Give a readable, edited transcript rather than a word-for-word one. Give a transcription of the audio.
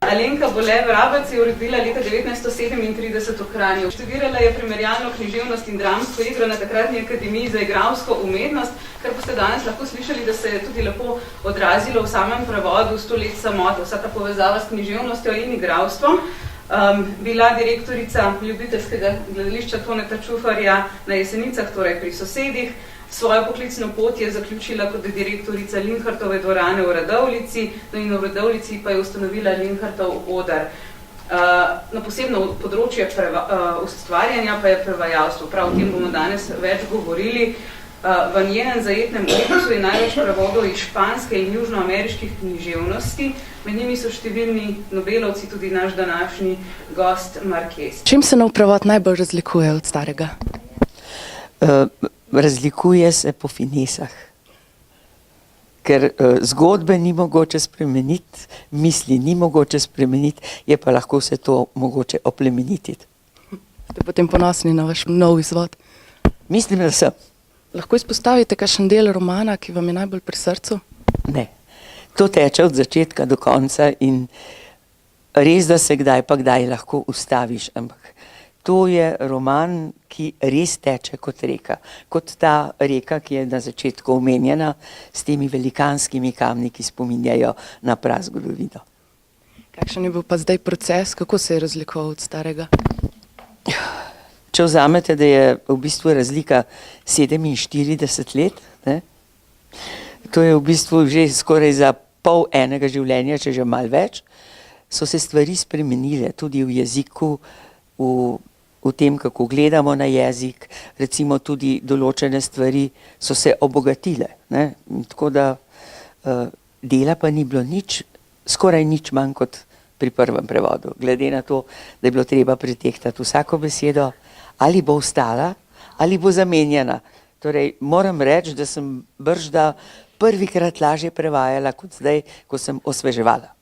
Alenka Bole-Vrabec je uredila leta 1937 v Kranju. Študirala je primerjalno književnost in dramsko igro na takratni Akademiji za igralsko umetnost, kar boste danes lahko slišali, da se je tudi lepo odrazilo v samem prevodu 100 let samote, vsa ta povezava s književnostjo in igralstvom. Bila direktorica ljubiteljskega gledališča Toneta Čufarja na Jesenicah, torej pri sosedih. Svojo poklicno pot je zaključila kot direktorica Linhartove dvorane v Radovljici, in v Radovljici pa je ustanovila Linhartov oder. Na posebno področje ustvarjanja pa je prevajalstvo. Prav o tem bomo danes več govorili. V njenem zajetnem opusu je največ prevodov iz španske in južnoameriških književnosti. Med njimi so številni Nobelovci, tudi naš današnji gost Marquez. Čim se nov prevod najbolj razlikuje od starega? Razlikuje se po finesah, ker zgodbe ni mogoče spremeniti, misli ni mogoče spremeniti, je pa lahko vse to mogoče oplemenititi. Ste potem ponosni na vaš nov izvod? Mislim, da sem. Lahko izpostavite kakšen del romana, ki vam je najbolj pri srcu? Ne. To teče od začetka do konca in res, da se kdaj pa kdaj lahko ustaviš, ampak to je roman, ki res teče kot reka. Kot ta reka, ki je na začetku omenjena s temi velikanskimi kamni, ki spominjajo na prazgodovino. Kakšen je bil pa zdaj proces, kako se je razlikoval od starega? Če vzamete, da je v bistvu razlika 47 let, ne? To je v bistvu že skoraj za pol enega življenja, če že malo več, so se stvari spremenile, tudi v jeziku, v tem, kako gledamo na jezik, recimo tudi določene stvari so se obogatile, ne? Tako da dela pa ni bilo nič, skoraj nič manj kot pri prvem prevodu, glede na to, da je bilo treba pretehtati vsako besedo, ali bo ostala, ali bo zamenjana. Torej, moram reči, da sem bržda prvikrat lažje prevajala kot zdaj, ko sem osveževala.